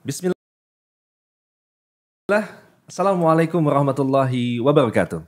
Bismillah. Assalamualaikum warahmatullahi wabarakatuh.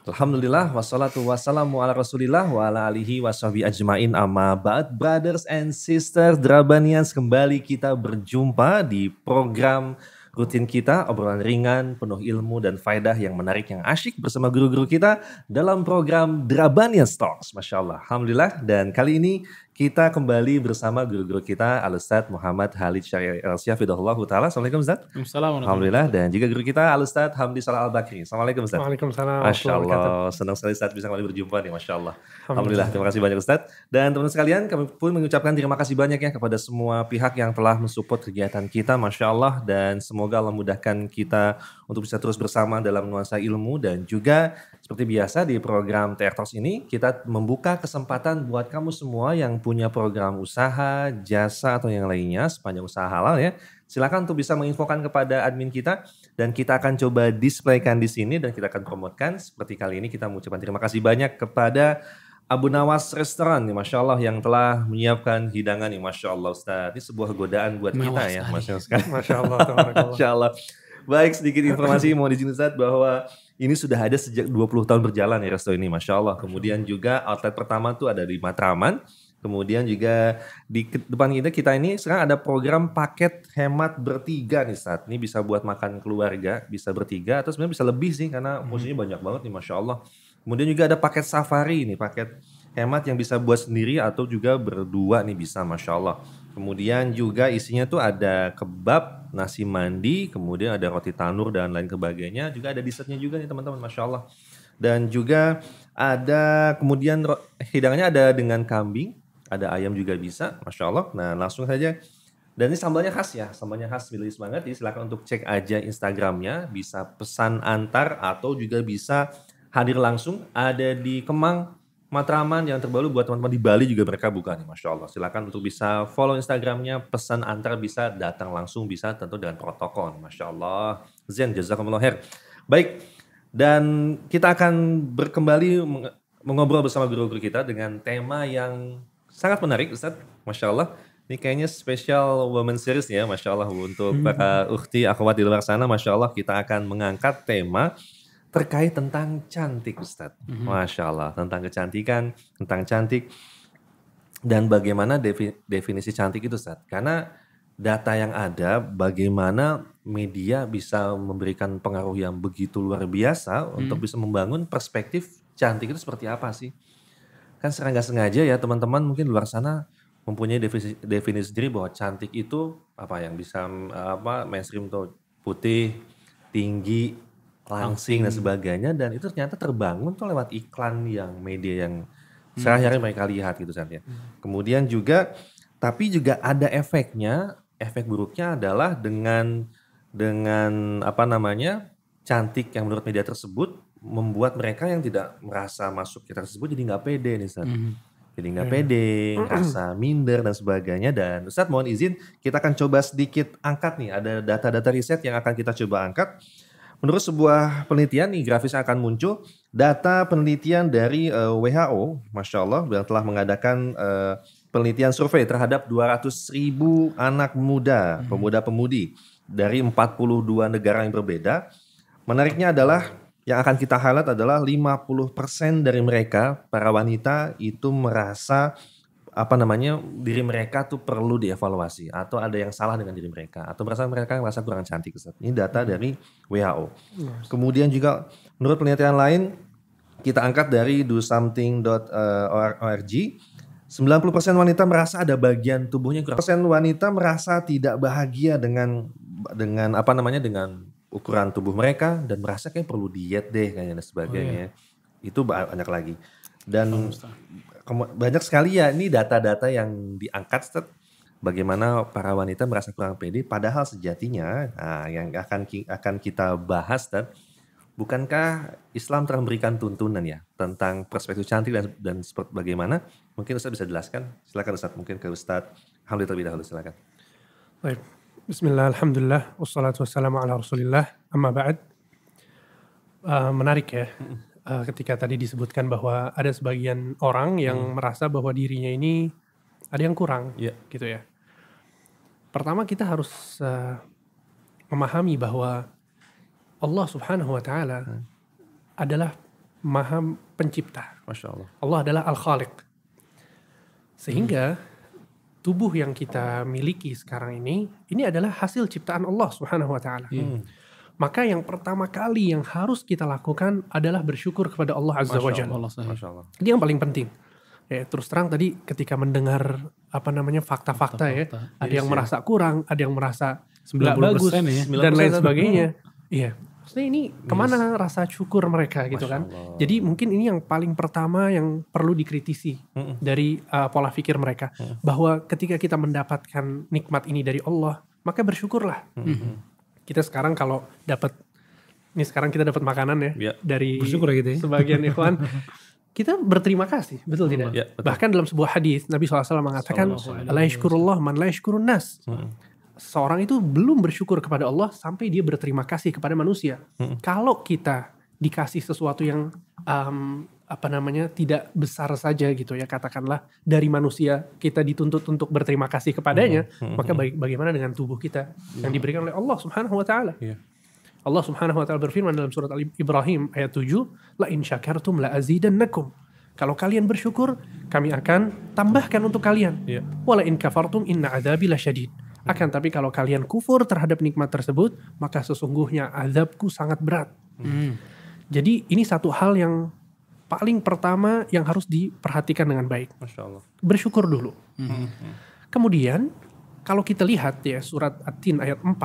Alhamdulillah wassalatu wassalamu ala Rasulillah wa ala alihi washabihi ajmain amma ba'd. Brothers and sisters Drabanians, kembali kita berjumpa di program rutin kita, obrolan ringan, penuh ilmu dan faedah yang menarik, yang asyik bersama guru-guru kita dalam program Drabanians Talks. Masya Allah, Alhamdulillah. Dan kali ini kita kembali bersama guru-guru kita, Al-Ustadz Muhammad Khalid Syariah Al-Syafidahullah Ta'ala. Assalamualaikum Ustadz. Alhamdulillah. Dan juga guru kita Al-Ustadz Hamdi Salah Al-Bakri. Assalamualaikum Ustadz. Waalaikumsalam. Masya Allah, senang sekali Ustadz bisa kembali berjumpa nih, Masya Allah. Alhamdulillah, terima kasih banyak Ustadz. Dan teman-teman sekalian, kami pun mengucapkan terima kasih banyak ya kepada semua pihak yang telah mensupport kegiatan kita, Masya Allah. Dan semoga Allah mudahkan kita untuk bisa terus bersama dalam nuansa ilmu. Dan juga seperti biasa di program TR Talks ini, kita membuka kesempatan buat kamu semua yang punya program usaha, jasa, atau yang lainnya sepanjang usaha halal ya. Silakan untuk bisa menginfokan kepada admin kita dan kita akan coba displaykan di sini dan kita akan promotkan. Seperti kali ini kita mengucapkan terima kasih banyak kepada Abu Nawas Restoran nih, Masya Allah, yang telah menyiapkan hidangan nih, Masya Allah Ustaz. Ini sebuah godaan buat kita ya, Masya Allah. Masya Allah, Masya Allah. Baik, sedikit informasi mau izin Ustaz bahwa ini sudah ada sejak 20 tahun berjalan ya resto ini, Masya Allah. Kemudian juga outlet pertama tuh ada di Matraman. Kemudian juga di depan kita ini sekarang ada program paket hemat bertiga nih Ustaz. Ini bisa buat makan keluarga, bisa bertiga atau sebenarnya bisa lebih sih karena porsinya banyak banget nih, Masya Allah. Kemudian juga ada paket safari nih, paket hemat yang bisa buat sendiri atau juga berdua nih bisa, Masya Allah. Kemudian juga isinya tuh ada kebab, nasi mandi, kemudian ada roti tanur dan lain sebagainya. Juga ada dessertnya juga nih teman-teman, Masya Allah. Dan juga ada kemudian hidangannya ada dengan kambing, ada ayam juga bisa, Masya Allah. Nah langsung saja. Dan ini sambalnya khas ya, sambalnya khas Middle East banget. Jadi silakan untuk cek aja Instagramnya, bisa pesan antar atau juga bisa hadir langsung. Ada di Kemang, Matraman, yang terbaru buat teman-teman di Bali juga mereka buka nih, Masya Allah. Silakan untuk bisa follow Instagramnya, pesan antar bisa, datang langsung bisa, tentu dengan protokol, Masya Allah. Zen, jazakumullah khair. Baik, dan kita akan berkembali mengobrol bersama guru-guru kita dengan tema yang sangat menarik, Ustadz, Masya Allah. Ini kayaknya spesial Women Series ya, Masya Allah. Untuk para ukhti, akhwat di luar sana, Masya Allah, kita akan mengangkat tema terkait tentang cantik, Ustadz. Masya Allah, tentang kecantikan, tentang cantik. Dan bagaimana definisi cantik itu, Ustadz. Karena data yang ada, bagaimana media bisa memberikan pengaruh yang begitu luar biasa untuk bisa membangun perspektif cantik itu seperti apa sih. Kan secara nggak sengaja ya teman-teman mungkin luar sana mempunyai definisi sendiri bahwa cantik itu apa yang bisa mainstream tuh putih, tinggi, langsing dan sebagainya, dan itu ternyata terbangun tuh lewat iklan yang media yang sehari-hari mereka lihat gitu kan ya. Kemudian juga tapi juga ada efeknya, efek buruknya adalah dengan cantik yang menurut media tersebut membuat mereka yang tidak merasa masuk kita tersebut jadi nggak pede nih Ustadz. Jadi nggak pede, ngerasa minder dan sebagainya. Dan Ustadz mohon izin kita akan coba sedikit angkat nih, ada data-data riset yang akan kita coba angkat. Menurut sebuah penelitian nih, grafis akan muncul data penelitian dari WHO, Masya Allah, yang telah mengadakan penelitian survei terhadap 200.000 anak muda, pemuda-pemudi dari 42 negara yang berbeda. Menariknya adalah yang akan kita highlight adalah 50% dari mereka, para wanita itu merasa diri mereka tuh perlu dievaluasi atau ada yang salah dengan diri mereka atau mereka merasa kurang cantik. Ini data dari WHO. Kemudian juga menurut penelitian lain kita angkat dari dosomething.org, 90% wanita merasa ada bagian tubuhnya kurang. Persen wanita merasa tidak bahagia dengan ukuran tubuh mereka dan merasa kayak perlu diet deh kayaknya dan sebagainya. Itu banyak lagi. Dan banyak sekali ya ini data-data yang diangkat Ustaz, bagaimana para wanita merasa kurang pede padahal sejatinya yang akan kita bahas Ustaz, bukankah Islam telah memberikan tuntunan ya tentang perspektif cantik dan seperti bagaimana? Mungkin Ustaz bisa jelaskan. Silakan Ustaz, mungkin ke Ustaz Hamdi terlebih dahulu, silakan. Baik. Bismillah, alhamdulillah, wassalatu wassalamu ala rasulillah, amma ba'd. Menarik ya. Ketika tadi disebutkan bahwa ada sebagian orang yang merasa bahwa dirinya ini ada yang kurang, gitu ya. Pertama kita harus memahami bahwa Allah Subhanahu wa taala adalah Maha Pencipta. Masya Allah. Allah adalah Al-Khaliq. Sehingga tubuh yang kita miliki sekarang ini adalah hasil ciptaan Allah Subhanahu wa taala. Maka yang pertama kali yang harus kita lakukan adalah bersyukur kepada Allah Azza wa Jalla. Masya Allah. Ini yang paling penting. Ya, terus terang tadi ketika mendengar fakta-fakta ya, ada yang merasa kurang, ada yang merasa nggak bagus ya. dan lain sebagainya. Iya, maksudnya ini kemana rasa syukur mereka gitu kan? Jadi mungkin ini yang paling pertama yang perlu dikritisi dari pola pikir mereka, bahwa ketika kita mendapatkan nikmat ini dari Allah, maka bersyukurlah. Kita sekarang kalau sekarang kita dapat makanan ya dari bersyukur ya gitu ya. Sebagian ikhwan. Kita berterima kasih, betul tidak? Ya, betul. Bahkan dalam sebuah hadis Nabi SAW mengatakan, la yashkurullah man la yashkurun nas. Seorang itu belum bersyukur kepada Allah sampai dia berterima kasih kepada manusia. Kalau kita dikasih sesuatu yang tidak besar saja gitu ya, katakanlah dari manusia, kita dituntut untuk berterima kasih kepadanya, maka bagaimana dengan tubuh kita yang diberikan oleh Allah Subhanahu wa taala? Allah Subhanahu wa taala berfirman dalam surat Al-Ibrahim ayat 7, la in syakartum la azidannakum. Kalau kalian bersyukur, kami akan tambahkan untuk kalian. Wala in kafartum inna adzabi lasyadid. Akan tapi kalau kalian kufur terhadap nikmat tersebut, maka sesungguhnya azabku sangat berat. Jadi ini satu hal yang paling pertama yang harus diperhatikan dengan baik. Masya Allah. Bersyukur dulu. Kemudian kalau kita lihat ya surat At-Tin ayat 4,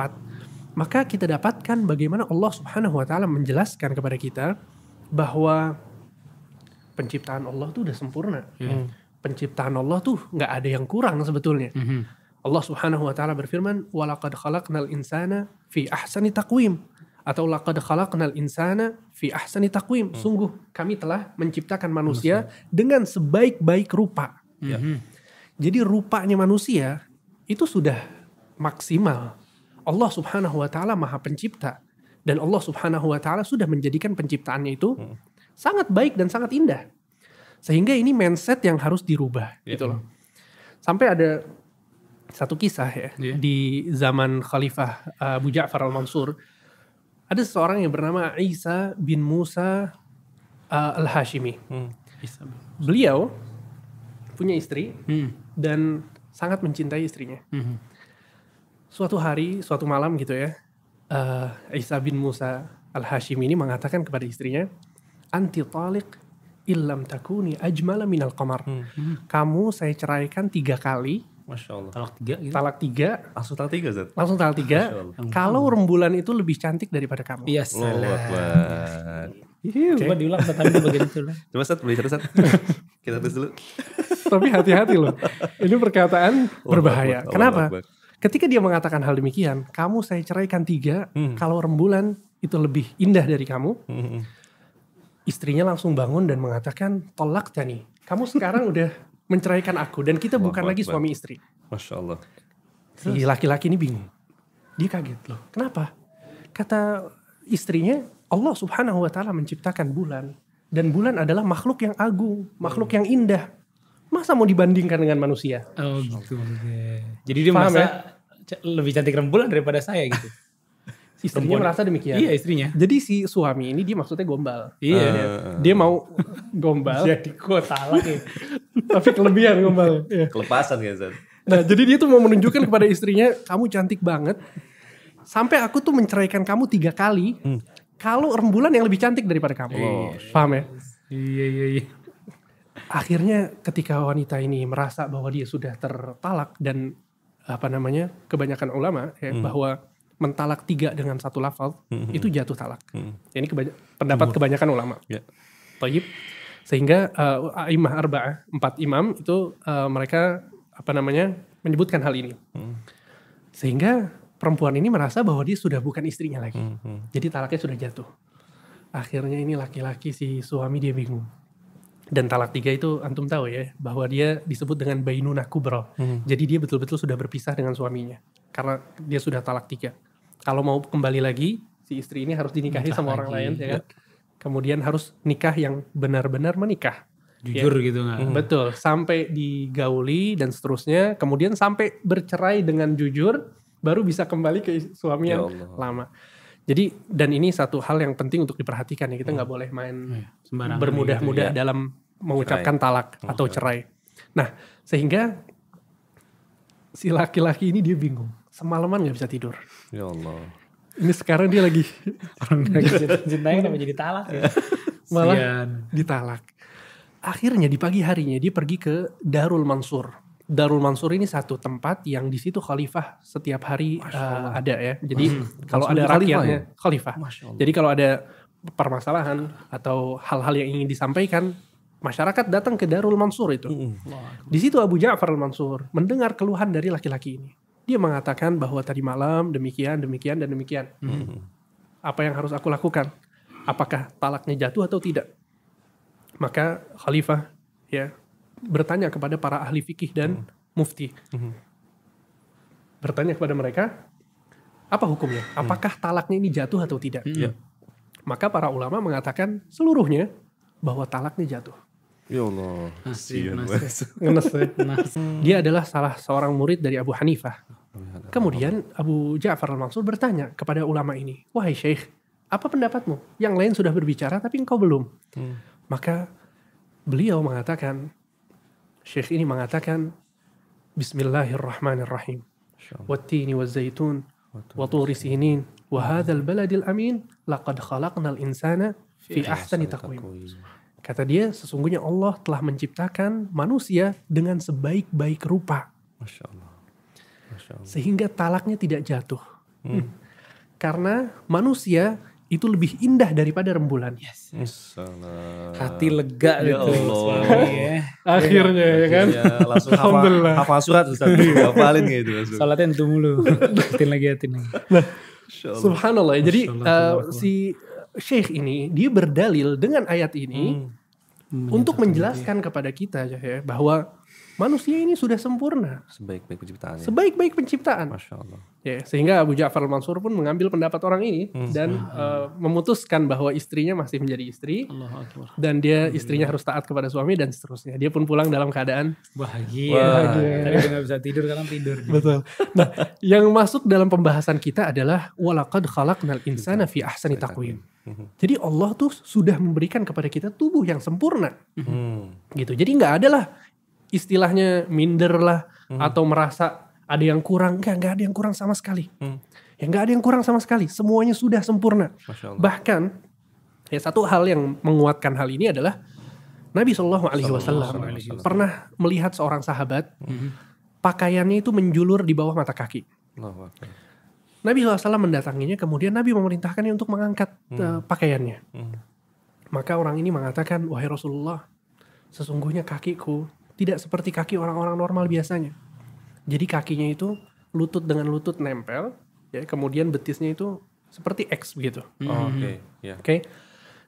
maka kita dapatkan bagaimana Allah Subhanahu wa taala menjelaskan kepada kita bahwa penciptaan Allah tuh udah sempurna. Penciptaan Allah tuh nggak ada yang kurang sebetulnya. Allah Subhanahu wa taala berfirman, "Walaqad khalaqnal insana fi ahsani taqwim." Atau laqad khalaqnal insana fi ahsani taqwim. Sungguh kami telah menciptakan manusia dengan sebaik-baik rupa. Jadi rupanya manusia itu sudah maksimal. Allah Subhanahu wa taala Maha Pencipta, dan Allah Subhanahu wa taala sudah menjadikan penciptaannya itu sangat baik dan sangat indah. Sehingga ini mindset yang harus dirubah gitu loh. Sampai ada satu kisah ya di zaman Khalifah Abu Ja'far Al-Mansur, ada seseorang yang bernama Isa bin Musa Al-Hashimi. Beliau punya istri dan sangat mencintai istrinya. Suatu hari, suatu malam gitu ya, Isa bin Musa Al-Hashimi ini mengatakan kepada istrinya, anti taliq illam takuni ajmala minal qamar. Kamu saya ceraikan 3 kali. Masya Allah. Talak 3 gitu. Talak 3. Langsung talak 3 Zat? Langsung talak 3. Kalau rembulan itu lebih cantik daripada kamu. Iya, Allahu Akbar. Coba diulang tapi di bagian itu lah. Coba Zat, boleh terus Zat? Kita terus dulu. Tapi hati-hati loh. Ini perkataan berbahaya. Allah Kenapa? Akbar. Ketika dia mengatakan hal demikian, kamu saya ceraikan 3, kalau rembulan itu lebih indah dari kamu, istrinya langsung bangun dan mengatakan, tolak tani, kamu sekarang udah menceraikan aku, dan kita bukan lagi suami istri. Masya Allah. Si laki-laki ini bingung. Dia kaget loh. Kenapa? Kata istrinya, Allah Subhanahu wa taala menciptakan bulan, dan bulan adalah makhluk yang agung, makhluk yang indah. Masa mau dibandingkan dengan manusia? Oh gitu maksudnya. Jadi dia Paham merasa lebih cantik rembulan daripada saya gitu. Istrinya merasa demikian. Iya, istrinya. Jadi si suami ini dia maksudnya gombal. Iya. Dia mau gombal. Jadi gue talak ya. Tapi kelebihan gombal. Ya. Kelepasan ya Zat? Nah jadi dia tuh mau menunjukkan kepada istrinya, kamu cantik banget. Sampai aku tuh menceraikan kamu 3 kali. Kalau rembulan yang lebih cantik daripada kamu. Paham ya? Iya. Akhirnya ketika wanita ini merasa bahwa dia sudah tertalak, dan kebanyakan ulama ya, bahwa mentalak 3 dengan 1 lafaz itu jatuh talak. Ini pendapat kebanyakan ulama. Tayyib. Sehingga a'immah arba'ah, 4 imam itu mereka menyebutkan hal ini. Sehingga perempuan ini merasa bahwa dia sudah bukan istrinya lagi. Jadi talaknya sudah jatuh. Akhirnya ini laki-laki si suami dia bingung. Dan talak 3 itu antum tahu ya, bahwa dia disebut dengan bainunah kubra. Jadi dia betul-betul sudah berpisah dengan suaminya. Karena dia sudah talak 3. Kalau mau kembali lagi, si istri ini harus dinikahi sama orang lain. Ya kan? Kemudian harus nikah yang benar-benar menikah. Jujur gitu nggak? Betul, sampai digauli dan seterusnya, kemudian sampai bercerai dengan jujur, baru bisa kembali ke suami Ya yang Allah. lama. Jadi, dan ini satu hal yang penting untuk diperhatikan ya, kita nggak boleh main Sembarangan bermudah-mudah gitu, dalam mengucapkan talak atau cerai. Nah, sehingga si laki-laki ini dia bingung, semalaman nggak bisa tidur. Ya Allah. Ini sekarang dia lagi Orang cintanya kenapa jadi talak ya? malah Sian. ditalak. Akhirnya di pagi harinya dia pergi ke Darul Mansur. Darul Mansur ini satu tempat yang di situ khalifah setiap hari ada ya. Jadi kalau Mansur ada itu khalifah rakyatnya khalifah. Masya Allah. Jadi kalau ada permasalahan atau hal-hal yang ingin disampaikan, masyarakat datang ke Darul Mansur itu. Di situ Abu Ja'far al-Mansur mendengar keluhan dari laki-laki ini. Dia mengatakan bahwa tadi malam demikian, demikian, dan demikian. Apa yang harus aku lakukan? Apakah talaknya jatuh atau tidak? Maka khalifah ya bertanya kepada para ahli fikih dan mufti. Bertanya kepada mereka, apa hukumnya? Apakah talaknya ini jatuh atau tidak? Maka para ulama mengatakan seluruhnya bahwa talaknya jatuh. Ya Allah. Nasib, Kasihan, nasib. Ngenes ya. Dia adalah salah seorang murid dari Abu Hanifah. Kemudian Abu Ja'far al-Mansur bertanya kepada ulama ini, wahai syekh, apa pendapatmu? Yang lain sudah berbicara tapi engkau belum. Maka beliau mengatakan, syekh ini mengatakan, Bismillahirrahmanirrahim. Wattini wazzaitun, wa turi sinin, wa hadzal baladil amin, laqad khalaqnal insana fi ahsani taqwim. Kata dia, sesungguhnya Allah telah menciptakan manusia dengan sebaik-baik rupa. Masya Allah. Masya Allah. Sehingga talaknya tidak jatuh. Karena manusia itu lebih indah daripada rembulan. Salam. Hati lega Ya gitu. Allah. Suami ya. Akhirnya ya kan. Ya, langsung Alhamdulillah. hafal surat Ustaz. Hafalin gitu langsung. Salatnya entu mulu. Hatin lagi. Subhanallah. Jadi Masya Allah. si Syekh ini dia berdalil dengan ayat ini untuk menjelaskan kepada kita ya bahwa manusia ini sudah sempurna, Sebaik-baik penciptaannya. sebaik-baik penciptaan. Masya Allah. Ya, sehingga Abu Ja'far al-Mansur pun mengambil pendapat orang ini dan memutuskan bahwa istrinya masih menjadi istri Allahu Akbar. dan dia istrinya harus taat kepada suami dan seterusnya. Dia pun pulang dalam keadaan Bahagia. Tadi udah gak bisa tidur, sekarang tidur. betul. Nah, yang masuk dalam pembahasan kita adalah walaqad khalaqnal insana fi ahsani taqwim. Jadi Allah tuh sudah memberikan kepada kita tubuh yang sempurna. Gitu. Jadi nggak ada lah istilahnya minder lah atau merasa ada yang kurang. Nggak ada yang kurang sama sekali. Ya nggak ada yang kurang sama sekali. Semuanya sudah sempurna. Masya Allah. Bahkan ya satu hal yang menguatkan hal ini adalah Nabi Shallallahu Alaihi Wasallam pernah melihat seorang sahabat pakaiannya itu menjulur di bawah mata kaki. Allahu Akbar. Nabi SAW mendatanginya, kemudian Nabi memerintahkannya untuk mengangkat pakaiannya. Maka orang ini mengatakan, wahai Rasulullah, sesungguhnya kakiku tidak seperti kaki orang-orang normal biasanya. Jadi kakinya itu lutut dengan lutut nempel, ya, kemudian betisnya itu seperti X begitu. Oke. Ya. Oke.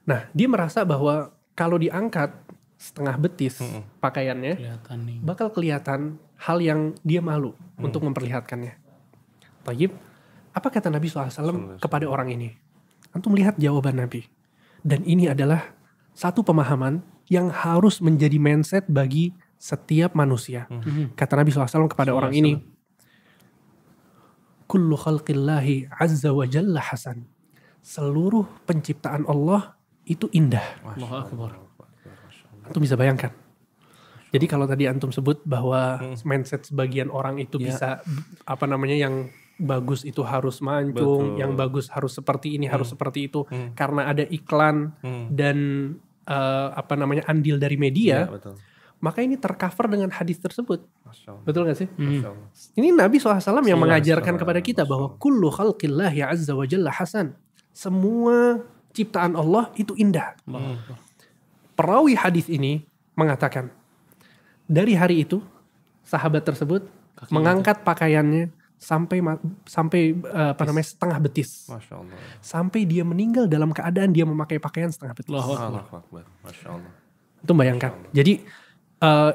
Nah, dia merasa bahwa kalau diangkat setengah betis pakaiannya, Kelihatan nih. bakal kelihatan hal yang dia malu untuk memperlihatkannya. Tayyib, apa kata Nabi SAW kepada orang ini? Antum lihat jawaban Nabi. Dan ini adalah satu pemahaman yang harus menjadi mindset bagi setiap manusia. Kata Nabi SAW kepada orang ini, kullu khalqillahi azza wa jalla hasan. Seluruh penciptaan Allah itu indah. Allahu Akbar. Antum bisa bayangkan. Jadi kalau tadi antum sebut bahwa mindset sebagian orang itu bisa apa namanya yang bagus itu harus mancung, yang bagus harus seperti ini, harus seperti itu karena ada iklan dan apa namanya andil dari media, Betul. maka ini tercover dengan hadis tersebut. Masya Allah. Betul gak sih? Masya Allah. Ini Nabi SAW yang mengajarkan kepada kita bahwa kullu khalqillahi azza wa jalla hasan. Semua ciptaan Allah itu indah. Perawi hadis ini mengatakan dari hari itu sahabat tersebut mengangkat pakaiannya sampai apa namanya setengah betis. Masya Allah. Sampai dia meninggal dalam keadaan dia memakai pakaian setengah betis. Allahu Akbar. Masya Allah. Itu bayangkan. Jadi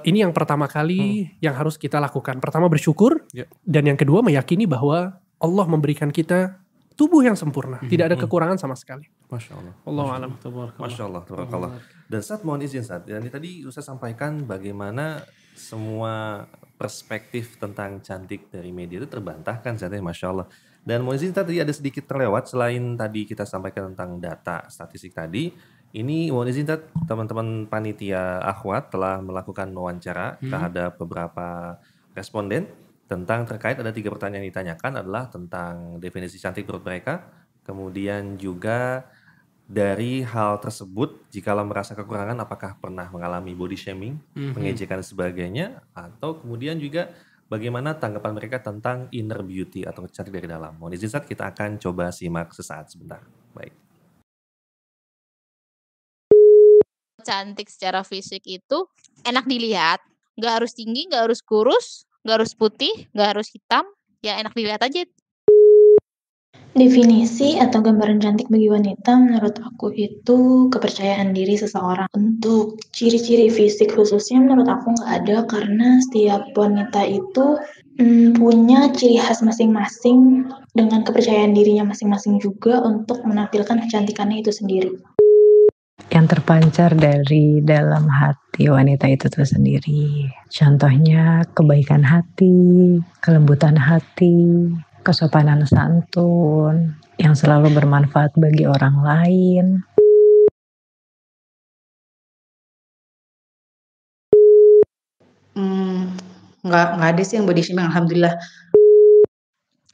ini yang pertama kali yang harus kita lakukan. Pertama bersyukur dan yang kedua meyakini bahwa Allah memberikan kita tubuh yang sempurna, tidak ada kekurangan sama sekali. Masya Allah. Wallahu a'lam. Masya Allah. Tabarakallah. Dan Ustaz mohon izin Ustaz, tadi Ustaz sampaikan bagaimana semua perspektif tentang cantik dari media itu terbantahkan Ustaz ya, Masya Allah. Dan mohon izin tadi ada sedikit terlewat selain tadi kita sampaikan tentang data statistik tadi. Ini mohon izin Ustaz, teman-teman panitia akhwat telah melakukan wawancara terhadap beberapa responden tentang terkait ada 3 pertanyaan yang ditanyakan adalah tentang definisi cantik menurut mereka, kemudian juga dari hal tersebut, jikalau merasa kekurangan, apakah pernah mengalami body shaming, pengejekan dan sebagainya, atau kemudian juga bagaimana tanggapan mereka tentang inner beauty atau cantik dari dalam. Mohon izin Ustaz, kita akan coba simak sesaat sebentar. Baik. Cantik secara fisik itu enak dilihat, nggak harus tinggi, nggak harus kurus, nggak harus putih, nggak harus hitam, ya enak dilihat aja. Definisi atau gambaran cantik bagi wanita menurut aku itu kepercayaan diri seseorang. Untuk ciri-ciri fisik khususnya menurut aku nggak ada karena setiap wanita itu punya ciri khas masing-masing dengan kepercayaan dirinya masing-masing juga untuk menampilkan kecantikannya itu sendiri. Yang terpancar dari dalam hati wanita itu tuh sendiri. Contohnya kebaikan hati, kelembutan hati, kesopanan santun, yang selalu bermanfaat bagi orang lain. Nggak ada sih yang body shaming, alhamdulillah.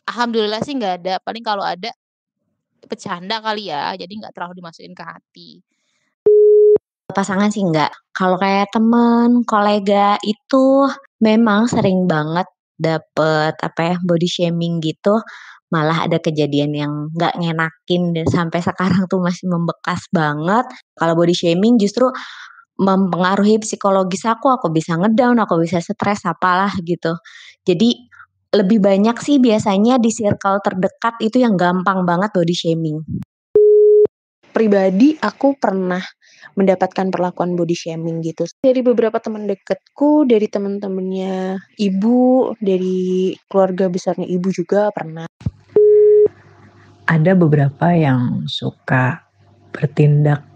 Alhamdulillah sih nggak ada, paling kalau ada bercanda kali ya, jadi nggak terlalu dimasukin ke hati. Pasangan sih enggak. Kalau kayak temen, kolega itu memang sering banget dapet body shaming gitu. Malah ada kejadian yang nggak ngenakin dan sampai sekarang tuh masih membekas banget. Kalau body shaming justru mempengaruhi psikologis aku bisa ngedown, aku bisa stres apalah gitu. Jadi lebih banyak sih biasanya di circle terdekat itu yang gampang banget body shaming. Pribadi aku pernah mendapatkan perlakuan body shaming gitu. Dari beberapa teman dekatku, dari teman-temannya ibu, dari keluarga besarnya ibu juga pernah. Ada beberapa yang suka bertindak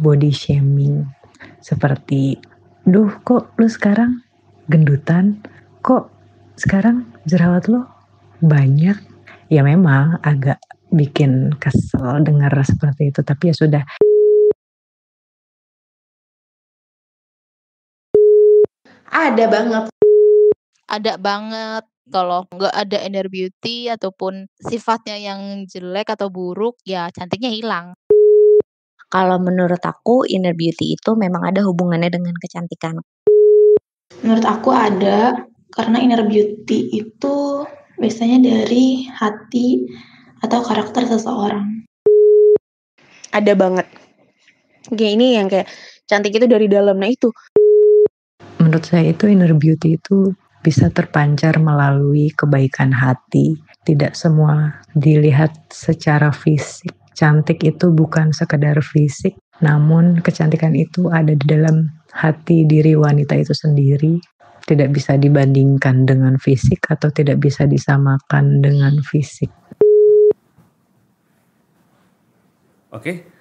body shaming. Seperti, duh kok lu sekarang gendutan? Kok sekarang jerawat lu banyak? Ya memang agak bikin kesel dengar seperti itu, tapi ya sudah. Ada banget. Kalau nggak ada inner beauty ataupun sifatnya yang jelek atau buruk, ya cantiknya hilang. Kalau menurut aku inner beauty itu memang ada hubungannya dengan kecantikan. Menurut aku ada, karena inner beauty itu biasanya dari hati atau karakter seseorang. Ada banget. Kayak ini yang kayak cantik itu dari dalam. Nah itu. Menurut saya itu inner beauty itu bisa terpancar melalui kebaikan hati. Tidak semua dilihat secara fisik. Cantik itu bukan sekedar fisik, namun kecantikan itu ada di dalam hati diri wanita itu sendiri. Tidak bisa dibandingkan dengan fisik atau tidak bisa disamakan dengan fisik. Oke.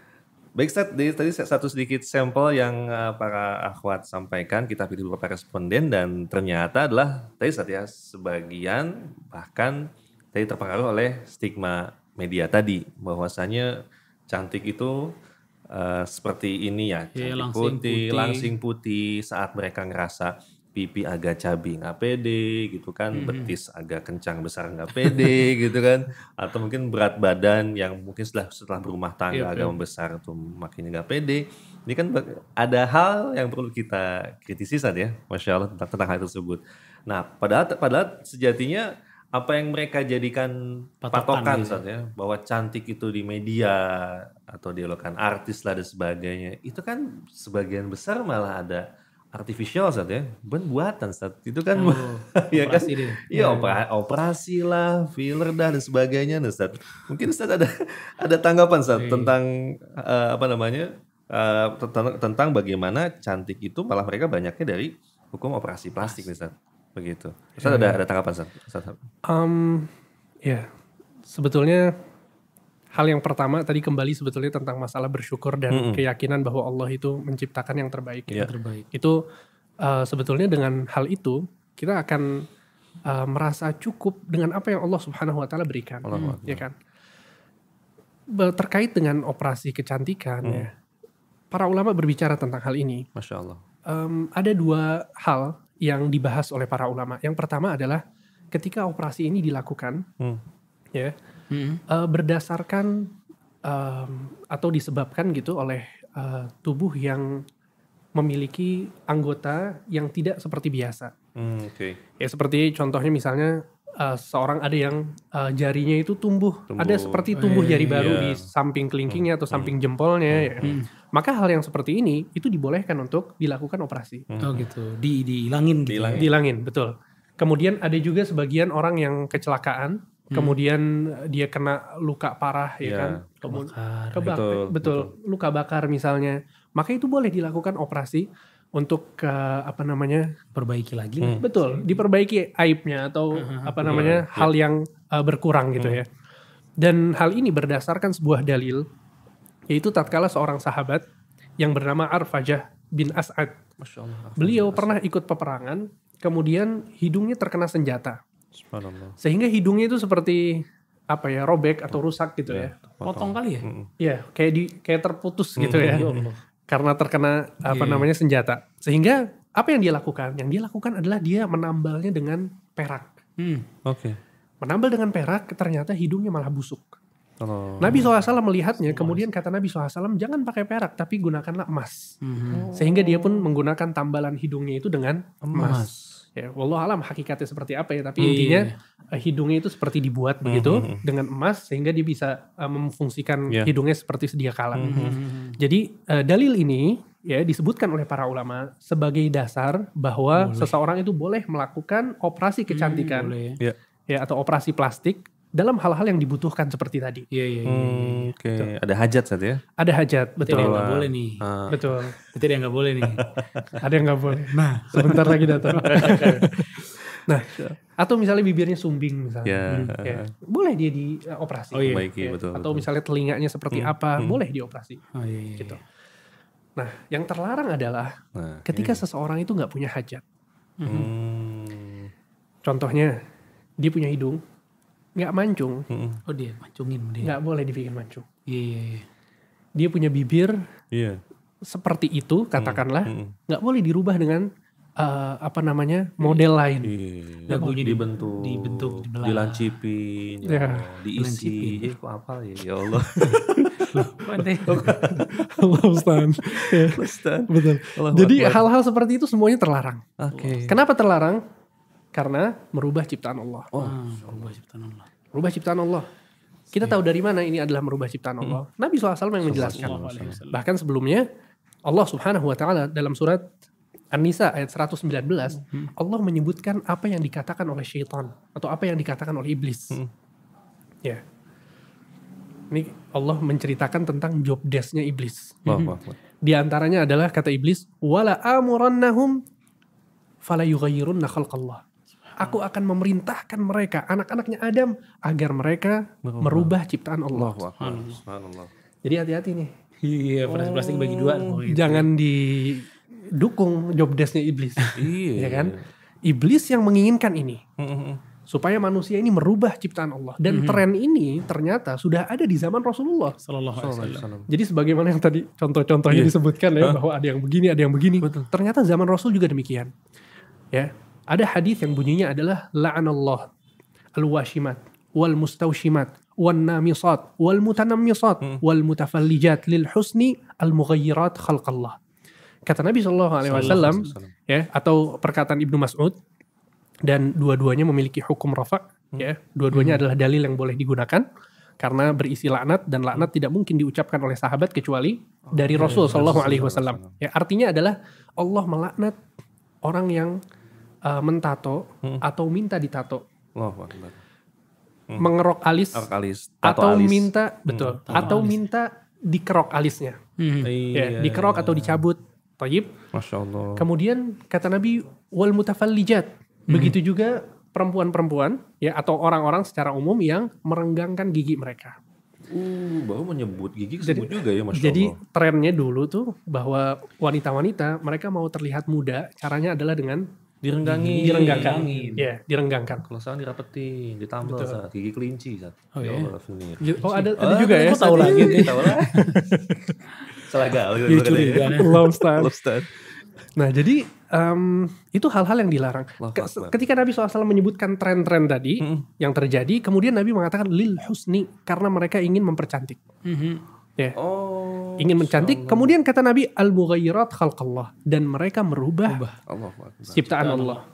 Baik Ustaz, tadi satu sedikit sampel yang para akhwat sampaikan, kita pilih beberapa responden dan ternyata adalah tadi Ustaz ya, sebagian bahkan tadi terpengaruh oleh stigma media tadi, bahwasanya cantik itu seperti ini ya, cantik langsing putih saat mereka ngerasa pipi agak cabi nggak pede gitu kan, betis agak kencang besar nggak pede gitu kan, atau mungkin berat badan yang mungkin setelah berumah tangga agak membesar tuh makin nggak pede. Ini kan ada hal yang perlu kita kritisi saja ya, Masya Allah tentang hal tersebut. Nah padahal sejatinya apa yang mereka jadikan patokan gitu ya, bahwa cantik itu di media atau dialogkan artis lah dan sebagainya, itu kan sebagian besar malah ada artificial Ustaz ya, buatan Ustaz. Itu kan ya kan? Iya, operasi lah, filler dah dan sebagainya Ustaz. Mungkin Ustaz ada tanggapan Ustaz tentang tentang bagaimana cantik itu malah mereka banyaknya dari hukum operasi plastik Ustaz. Begitu. Ustaz ada tanggapan Ustaz? Ya, sebetulnya hal yang pertama tadi kembali sebetulnya tentang masalah bersyukur dan keyakinan bahwa Allah itu menciptakan yang terbaik. Iya. Terbaik. Itu sebetulnya dengan hal itu kita akan merasa cukup dengan apa yang Allah Subhanahu wa taala berikan. Ya kan? Terkait dengan operasi kecantikan ya. Para ulama berbicara tentang hal ini. Masya Allah. Ada dua hal yang dibahas oleh para ulama. Yang pertama adalah ketika operasi ini dilakukan, ya, berdasarkan atau disebabkan gitu oleh tubuh yang memiliki anggota yang tidak seperti biasa. Ya seperti contohnya misalnya seorang ada yang jarinya itu tumbuh. Ada seperti tumbuh jari baru di samping kelingkingnya atau samping jempolnya. Ya. Maka hal yang seperti ini itu dibolehkan untuk dilakukan operasi. Oh gitu, dihilangin gitu. Dihilangin, betul. Kemudian ada juga sebagian orang yang kecelakaan, kemudian dia kena luka parah, ya kan? Kebakar. Betul, luka bakar misalnya. Maka itu boleh dilakukan operasi untuk perbaiki lagi. Betul, diperbaiki aibnya atau hal yang berkurang gitu ya. Dan hal ini berdasarkan sebuah dalil, yaitu tatkala seorang sahabat yang bernama Arfajah bin As'ad. Masya Allah. Beliau pernah ikut peperangan, kemudian hidungnya terkena senjata. Subhanallah. Sehingga hidungnya itu seperti robek atau rusak gitu ya. Potong kali ya? Iya, kayak terputus gitu ya. Karena terkena senjata. Sehingga apa yang dia lakukan? Yang dia lakukan adalah dia menambalnya dengan perak. Menambal dengan perak, ternyata hidungnya malah busuk. Nabi SAW melihatnya, kemudian kata Nabi SAW, jangan pakai perak, tapi gunakanlah emas. Sehingga dia pun menggunakan tambalan hidungnya itu dengan emas. Ya, wallahu alam hakikatnya seperti apa ya, tapi intinya hidungnya itu seperti dibuat begitu dengan emas, sehingga dia bisa memfungsikan hidungnya seperti sedia kala. Jadi dalil ini ya disebutkan oleh para ulama sebagai dasar bahwa seseorang itu boleh melakukan operasi kecantikan atau operasi plastik dalam hal-hal yang dibutuhkan seperti tadi. Ada hajat saat ya? Ada hajat, betul. Berarti dia nggak boleh nih. Betul. Berarti dia nggak boleh nih. Ada yang nggak boleh. Nah, sebentar lagi datang. Nah, atau misalnya bibirnya sumbing misalnya, boleh dia dioperasi. Betul. Atau misalnya telinganya seperti apa, boleh dioperasi. Gitu. Nah, yang terlarang adalah ketika seseorang itu nggak punya hajat. Contohnya, dia punya hidung, nggak mancung. Oh dia mancungin dia. Nggak boleh dibikin mancung. Iya. Dia punya bibir seperti itu, katakanlah, nggak boleh dirubah dengan model lain. Nggak boleh dibentuk, dilancipin, diisi. Kok apa ya? Ya Allah. Allah Ustaz. Betul. Jadi hal-hal seperti itu semuanya terlarang. Kenapa terlarang? Karena merubah ciptaan Allah. Merubah ciptaan Allah. Kita tahu dari mana ini adalah merubah ciptaan Allah. Nabi SAW yang menjelaskan. Bahkan sebelumnya Allah Subhanahu wa taala dalam surat An-Nisa ayat 119 Allah menyebutkan apa yang dikatakan oleh syaitan atau apa yang dikatakan oleh iblis. Ya. Ini Allah menceritakan tentang job desk-nya iblis. Di antaranya adalah kata iblis, wala amurannahum fala yughayyirunna khalqallah. Aku akan memerintahkan mereka, anak-anaknya Adam, agar mereka merubah ciptaan Allah. Jadi hati-hati nih. Iya, plastik bagi dua. Jangan didukung job desk-nya iblis. Ya kan? Iblis yang menginginkan ini. Supaya manusia ini merubah ciptaan Allah. Dan tren ini ternyata sudah ada di zaman Rasulullah SAW. Jadi sebagaimana yang tadi contoh-contohnya disebutkan ya, bahwa ada yang begini, ada yang begini. Ternyata zaman Rasul juga demikian. Ya. Ada hadis yang bunyinya adalah la'anallah al-washimat wal mustawshimat wan namisat wal mutanammisat wal mutafallijat lil husni al mughayyirat khalqallah. Kata Nabi SAW ya, atau perkataan Ibnu Mas'ud, dan dua-duanya memiliki hukum rafa, ya. Dua-duanya adalah dalil yang boleh digunakan karena berisi laknat, dan laknat tidak mungkin diucapkan oleh sahabat kecuali dari Rasul SAW. Ya, artinya adalah Allah melaknat orang yang mentato atau minta ditato, mengerok alis, atau minta atau minta dikerok alisnya, dikerok atau dicabut. Tayyib. Masya Allah. Kemudian kata Nabi wal mutafallijat, begitu juga perempuan-perempuan ya, atau orang-orang secara umum yang merenggangkan gigi mereka. Baru menyebut gigi kesebut juga ya, Masya Jadi Allah. trennya dulu tuh bahwa wanita-wanita mereka mau terlihat muda, caranya adalah dengan direnggangkan. Ya, direnggangkan. Kalau sekarang dirapetin, ditambal Betul. saat gigi kelinci saat. Oh, iya? Veneer. Oh ada juga ya. Kok tahu lagi nih? Tahu lah. Salah gaul. Jadi curiga. Allah Ustaz. Ustaz. Nah jadi itu hal-hal yang dilarang. Allahu Akbar. Ketika Nabi SAW menyebutkan tren-tren tadi yang terjadi, kemudian Nabi mengatakan lil husni karena mereka ingin mempercantik. Ya. Ingin mencantik. Kemudian kata Nabi al-mughayyirat khalqallah, dan mereka merubah Allahu Akbar. ciptaan Allah.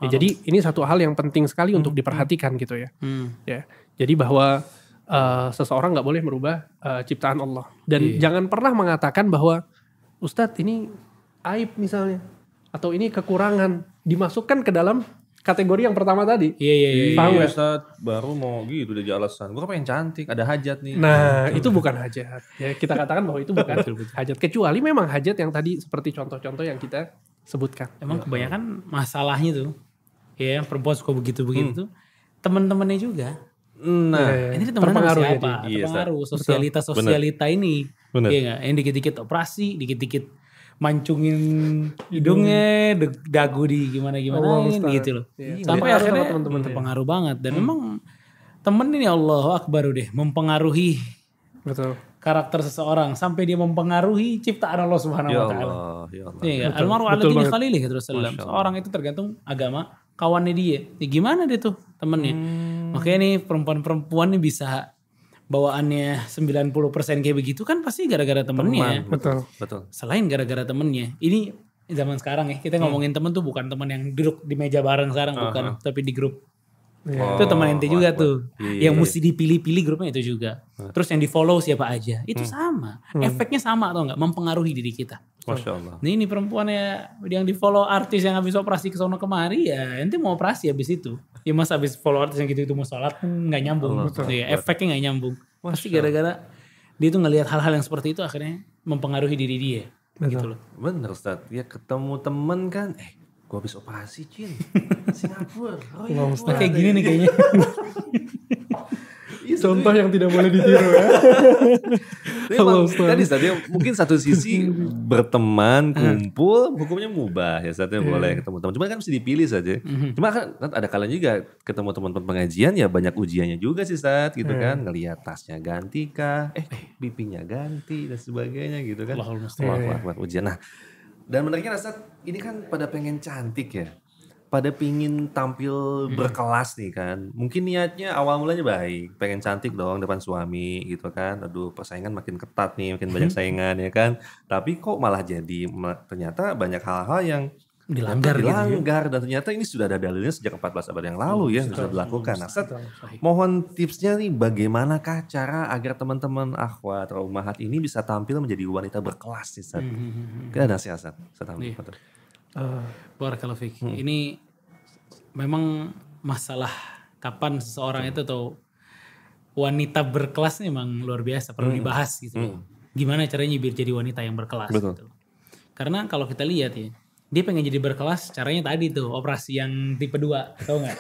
Ya, jadi ini satu hal yang penting sekali untuk diperhatikan gitu ya. Ya. Jadi bahwa seseorang nggak boleh merubah ciptaan Allah, dan jangan pernah mengatakan bahwa Ustadz ini aib misalnya, atau ini kekurangan, dimasukkan ke dalam kategori yang pertama tadi. Iya. Paham nggak? Ustaz, baru mau gitu udah jadi alasan. Gue pengen cantik, ada hajat nih. Nah, itu bukan hajat. Ya, kita katakan bahwa itu bukan hajat. Kecuali memang hajat yang tadi seperti contoh-contoh yang kita sebutkan. Emang kebanyakan masalahnya tuh, ya perempuan suka begitu-begitu tuh, teman-temannya juga. Nah, Ini teman terpengaruh siapa? jadi. Iya, Terpengaruh Betul. sosialita ini. Bener. Iya nggak? Yang dikit-dikit operasi, dikit-dikit mancungin hidungnya, dagu di gimana-gimana Allah Ustaz. gitu loh. Iya. Sampai Terpengaruh akhirnya sama teman-teman. terpengaruh banget. Dan memang temen ini Allahu Akbar deh, mempengaruhi Betul. karakter seseorang sampai dia mempengaruhi ciptaan Allah Subhanahu ya wa taala. Allah, ya Allah. Iya kan? Betul. Almaru ala Betul dini banget. khalilih kata Rasulullah. Masya Allah. Seorang itu tergantung agama kawannya dia. Ya, gimana dia tuh temennya. Makanya nih perempuan-perempuan nih bisa bawaannya 90% kayak begitu kan pasti gara-gara temennya. Betul. Betul. Selain gara-gara temennya. Ini zaman sekarang ya, kita ngomongin temen tuh bukan temen yang duduk di meja bareng sekarang, bukan, tapi di grup. Iya. Itu teman ente juga tuh. Iya, Yang iya. mesti dipilih-pilih grupnya itu juga. Terus yang di follow siapa aja. Itu sama. Efeknya sama atau enggak? Mempengaruhi diri kita. Masya Allah. Nah ini perempuan ya yang di follow artis yang habis operasi ke sono kemari ya ente mau operasi habis itu. Ya mas habis follow artis yang gitu itu mau sholat nggak nyambung. Ya, efeknya nggak nyambung. Pasti gara-gara dia tuh ngelihat hal-hal yang seperti itu akhirnya mempengaruhi diri dia. Gitu loh. Bener Ustaz. Ya ketemu temen kan, gue habis operasi Cin. Singapura. Oh iya. Nah, kayak gini nih kayaknya. Contoh yang tidak boleh ditiru ya. Memang tadi Ustaz, ya, mungkin satu sisi berteman, kumpul, hukumnya mubah ya Ustaz, ya, boleh ketemu teman. Cuma kan mesti dipilih saja. Cuma kan ada kalanya juga ketemu teman-teman pengajian ya banyak ujiannya juga sih Ustaz gitu kan. Ngelihat tasnya ganti kah, pipinya ganti dan sebagainya gitu kan. Allahul musta'an. Allahu Akbar, ujian. Nah, dan menariknya Ustaz, ini kan pada pengen cantik ya. Pada pingin tampil berkelas nih kan. Mungkin niatnya awal mulanya baik. Pengen cantik dong depan suami gitu kan. Aduh persaingan makin ketat nih. Makin banyak saingan ya kan. Tapi kok malah jadi ternyata banyak hal-hal yang Dilanggar gitu ya. Dan ternyata ini sudah ada dalilnya sejak 14 abad yang lalu ya. Sudah dilakukan. Nah, Ustaz, mohon tipsnya nih bagaimanakah cara agar teman-teman akhwat atau ummahat ini bisa tampil menjadi wanita berkelas nih Ustaz. Kita ada nasihat Ustaz. Barakallahu fiik. Ini memang masalah kapan seseorang itu atau wanita berkelas ini memang luar biasa, perlu dibahas gitu. Gimana caranya biar jadi wanita yang berkelas gitu. Karena kalau kita lihat ya, dia pengen jadi berkelas, caranya tadi tuh operasi yang tipe 2, tau gak?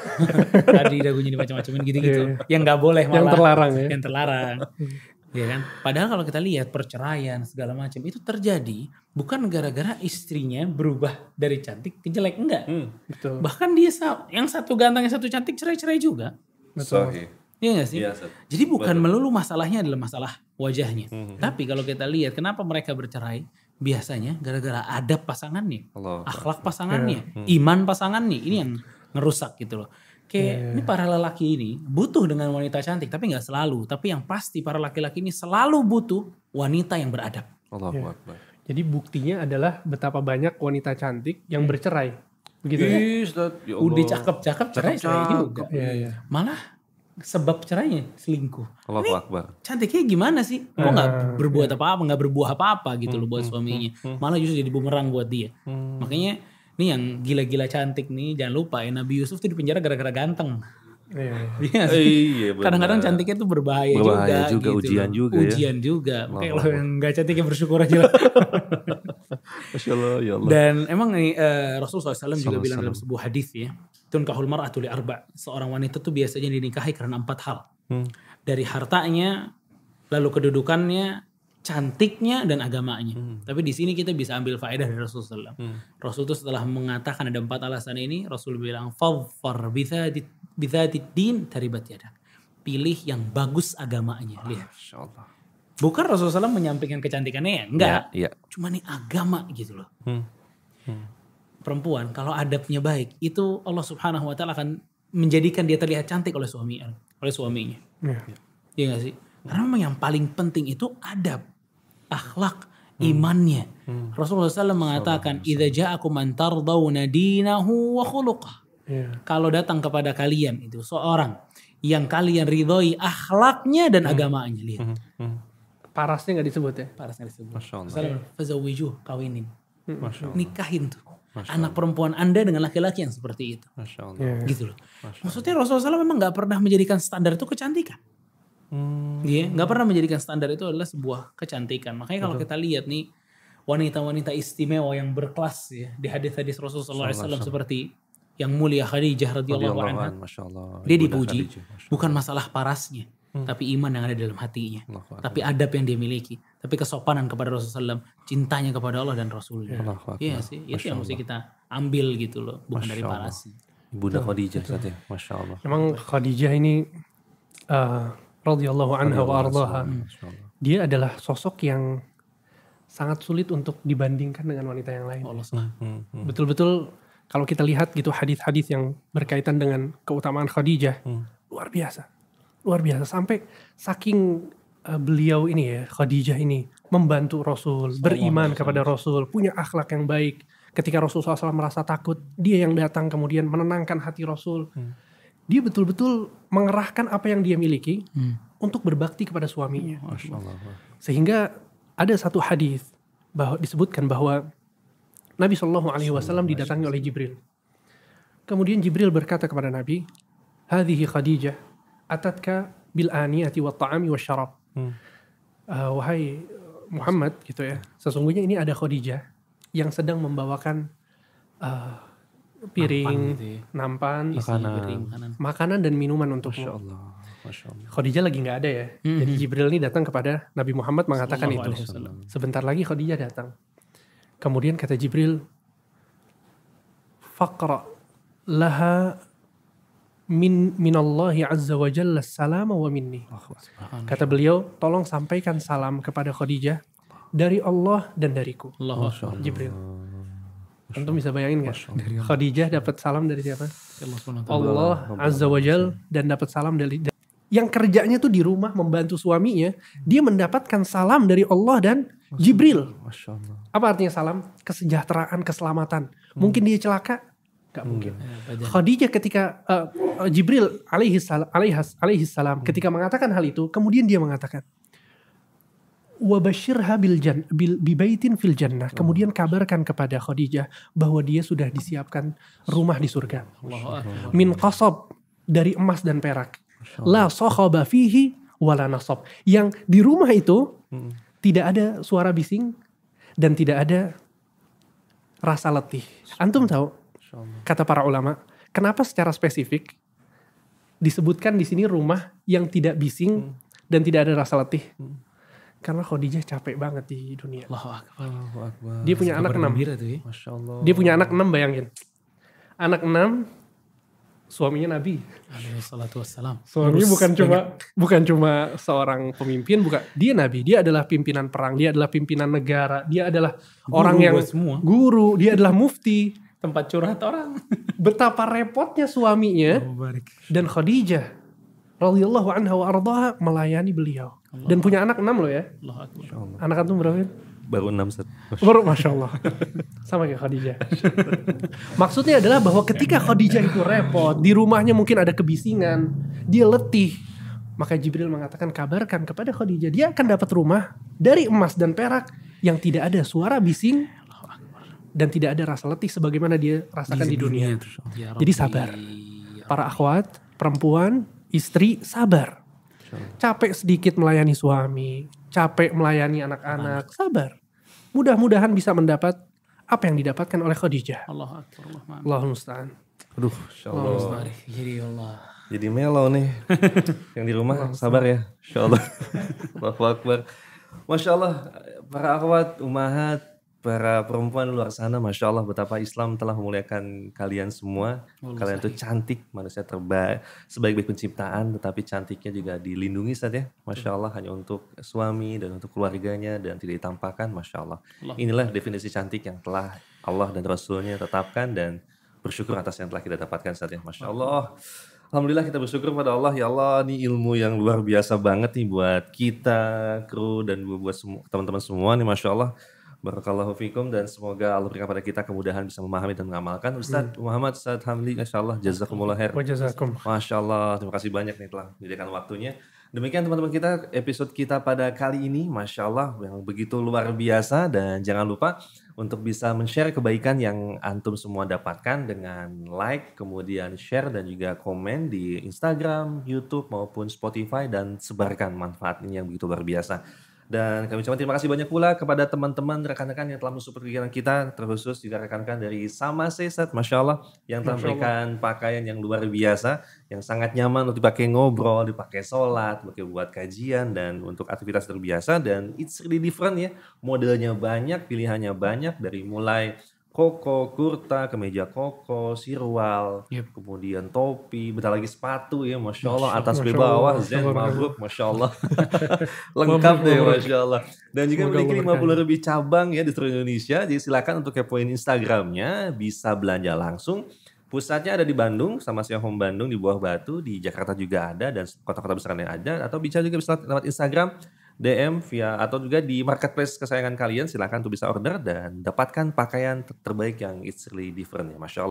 Tadi dagunya dimacam-macamin gitu-gitu. Yang gak boleh malah. Yang terlarang ya. Yang terlarang. Ya kan? Padahal kalau kita lihat perceraian segala macam itu terjadi bukan gara-gara istrinya berubah dari cantik ke jelek, enggak. Betul. Bahkan dia yang satu ganteng yang satu cantik cerai-cerai juga. Betul. Iya gak sih? Iya, Jadi bukan melulu masalahnya adalah masalah wajahnya. Tapi kalau kita lihat kenapa mereka bercerai, biasanya gara-gara adab pasangannya, akhlak pasangannya, iman pasangannya, ini yang ngerusak gitu loh. Kayak ini para lelaki ini butuh dengan wanita cantik, tapi nggak selalu. Tapi yang pasti para laki-laki ini selalu butuh wanita yang beradab. Allahu Akbar. Jadi buktinya adalah betapa banyak wanita cantik yang bercerai. Begitu ya? Ya Allah. Udah cakep-cakep cerai juga. Iya. Malah sebab cerainya selingkuh. Allahu Akbar. Cantiknya gimana sih? Kok nggak berbuat apa-apa, nggak berbuah apa-apa gitu loh buat suaminya. Malah justru jadi bumerang buat dia. Makanya nih yang gila-gila cantik nih, jangan lupa ya Nabi Yusuf tuh dipenjara gara-gara ganteng. Iya. Iya, benar. Kadang-kadang cantiknya tuh berbahaya juga gitu ujian loh. juga ya. Ujian juga. Makanya kalau yang gak cantik ya bersyukur aja lah. Masya Allah, ya Allah. Dan emang nih Rasulullah SAW juga bilang dalam sebuah hadis ya, tunkahul mar'atu li arba'. Seorang wanita tuh biasanya dinikahi karena 4 hal. Dari hartanya, lalu kedudukannya, cantiknya dan agamanya. Tapi di sini kita bisa ambil faedah dari Rasulullah SAW. Rasul itu setelah mengatakan ada 4 alasan ini, Rasul bilang fadfar bidzatid din taribat yadak. Pilih yang bagus agamanya. Lihat. Bukan Rasulullah SAW menyampaikan kecantikannya ya, enggak. Ya. Cuma nih agama gitu loh. Perempuan kalau adabnya baik, itu Allah Subhanahu wa taala akan menjadikan dia terlihat cantik oleh suaminya. Iya gak sih? Karena memang yang paling penting itu adab, akhlak, imannya. Rasulullah SAW mengatakan, "Idza ja'akum man tardawna dinahu wa khuluqah." Kalau datang kepada kalian itu seorang yang kalian ridhoi akhlaknya dan agamanya, lihat. Parasnya nggak disebut ya? Parasnya disebut. Masya Allah. Fazawijuh, kawinin. Masya Allah. Nikahin tuh. Anak perempuan Anda dengan laki-laki yang seperti itu. Masya Allah. Gitu loh. Maksudnya Rasulullah SAW memang gak pernah menjadikan standar itu kecantikan. Iya, gak pernah menjadikan standar itu adalah sebuah kecantikan. Makanya kalau kita lihat nih wanita-wanita istimewa yang berkelas ya di hadis-hadis Rasulullah SAW seperti yang mulia Khadijah radhiyallahu anha. Dia dipuji bukan masalah parasnya, tapi iman yang ada dalam hatinya, tapi adab yang dia miliki, tapi kesopanan kepada Rasulullah SAW, cintanya kepada Allah dan Rasulnya. Iya sih, itu yang mesti kita ambil gitu loh, bukan dari parasnya. Bunda Khadijah saja, Masya Allah. Memang Khadijah ini radhiyallahu anha wa ardhaha, dia adalah sosok yang sangat sulit untuk dibandingkan dengan wanita yang lain. Betul-betul kalau kita lihat gitu hadis-hadis yang berkaitan dengan keutamaan Khadijah, luar biasa. Luar biasa, sampai saking beliau ini ya, Khadijah ini membantu Rasul, beriman kepada Rasul, punya akhlak yang baik. Ketika Rasul SAW merasa takut, dia yang datang kemudian menenangkan hati Rasul. Dia betul-betul mengerahkan apa yang dia miliki untuk berbakti kepada suaminya. Sehingga ada satu hadis bahwa disebutkan bahwa Nabi SAW didatangi oleh Jibril. Kemudian Jibril berkata kepada Nabi, "Hadhihi Khadijah atatka bil aniyati wa ta'ami wa syarab." Wahai Muhammad gitu ya, sesungguhnya ini ada Khadijah yang sedang membawakan piring, nampan, makanan dan minuman untukmu. Khadijah lagi nggak ada ya. Jadi Jibril ini datang kepada Nabi Muhammad mengatakan itu. Sebentar lagi Khadijah datang. Kemudian kata Jibril, "Faqra laha minallahi azza wa jalla salama wa minni." Kata beliau, tolong sampaikan salam kepada Khadijah dari Allah dan dariku. Jibril. Antum bisa bayangin gak? Khadijah dapat salam dari siapa? Allah azza wa jalla, dan dapat salam dari yang kerjanya tuh di rumah membantu suaminya, dia mendapatkan salam dari Allah dan Jibril. Apa artinya salam? Kesejahteraan, keselamatan. Mungkin dia celaka? Gak mungkin. Khadijah ketika Jibril alaihi salam ketika mengatakan hal itu, kemudian dia mengatakan, "Wa basyirha bi baitin fil jannah." Kemudian kabarkan kepada Khadijah bahwa dia sudah disiapkan rumah di surga. Min qasab, dari emas dan perak. La sokhaba fihi wala nasab. Yang di rumah itu tidak ada suara bising dan tidak ada rasa letih. Antum tahu, kata para ulama, kenapa secara spesifik disebutkan di sini rumah yang tidak bising dan tidak ada rasa letih? Karena Khadijah capek banget di dunia. Dia punya anak 6. Dia punya anak 6, bayangin. Anak 6, suaminya Nabi. Suaminya bukan cuma seorang pemimpin, dia Nabi. Dia adalah pimpinan perang, dia adalah pimpinan negara, dia adalah orang yang guru, dia adalah mufti, tempat curhat orang. Betapa repotnya suaminya dan Khadijah radhiyallahu anha wa ardhaha melayani beliau. Dan punya anak 6 loh ya. Anak antum berapa? Baru 6 set. Baru, Masya Allah. Sama kayak Khadijah. Maksudnya adalah bahwa ketika Khadijah itu repot, di rumahnya mungkin ada kebisingan, dia letih, maka Jibril mengatakan, kabarkan kepada Khadijah, dia akan dapat rumah dari emas dan perak yang tidak ada suara bising dan tidak ada rasa letih sebagaimana dia rasakan di dunia. Jadi sabar. Para akhwat, perempuan, istri, sabar. Capek sedikit melayani suami, capek melayani anak-anak, sabar. Mudah-mudahan bisa mendapat apa yang didapatkan oleh Khadijah. Allahumma musta'an. Aduh, insyaallah. Jadi Allah. Jadi melo nih. Yang di rumah sabar ya. Insya Allah. Allahu Akbar. Masya Allah, para akhwat, umahat, para perempuan luar sana, Masya Allah betapa Islam telah memuliakan kalian semua. Kalian tuh cantik, manusia terbaik, sebaik-baik penciptaan, tetapi cantiknya juga dilindungi saja. Masya Allah hanya untuk suami dan untuk keluarganya dan tidak ditampakkan, Masya Allah. Inilah definisi cantik yang telah Allah dan Rasulnya tetapkan dan bersyukur atas yang telah kita dapatkan saja. Masya Allah. Alhamdulillah kita bersyukur pada Allah. Ya Allah, ini ilmu yang luar biasa banget nih buat kita, kru, dan buat teman-teman semua nih. Masya Allah. Barakallahu fikum dan semoga Allah berikan pada kita kemudahan bisa memahami dan mengamalkan. Ustaz Muhammad, Ustaz Hamdi, Masya Allah, jazakumullah khair. Wajazakum. Masya Allah, terima kasih banyak nih telah menyediakan waktunya. Demikian teman-teman kita, episode kita pada kali ini, Masya Allah, yang begitu luar biasa. Dan jangan lupa untuk bisa men-share kebaikan yang antum semua dapatkan dengan like, kemudian share dan juga komen di Instagram, YouTube maupun Spotify dan sebarkan manfaat ini yang begitu luar biasa. Dan kami ucapkan terima kasih banyak pula kepada teman-teman, rekan-rekan yang telah mensupport kegiatan kita, terkhusus juga rekan-rekan dari Sama Sesat, Masya Allah, yang telah memberikan pakaian yang luar biasa, yang sangat nyaman untuk dipakai ngobrol, dipakai sholat, dipakai buat kajian, dan untuk aktivitas terbiasa. Dan it's really different ya, modelnya banyak, pilihannya banyak, dari mulai koko, kurta, kemeja koko, sirwal, kemudian topi, bentar lagi sepatu ya, Masya Allah, atas ke bawah, zen, mabruk, Masya Allah. Lengkap deh, Masya Allah. Dan juga memiliki 50 lebih cabang ya di seluruh Indonesia, jadi silakan untuk kepoin Instagramnya, bisa belanja langsung. Pusatnya ada di Bandung, sama Siang Home Bandung di Buah Batu, di Jakarta juga ada, dan kota-kota besar yang ada, atau bisa juga bisa lewat Instagram, DM via atau juga di marketplace kesayangan kalian, silakan untuk bisa order dan dapatkan pakaian terbaik yang it's really different ya, Masya Allah.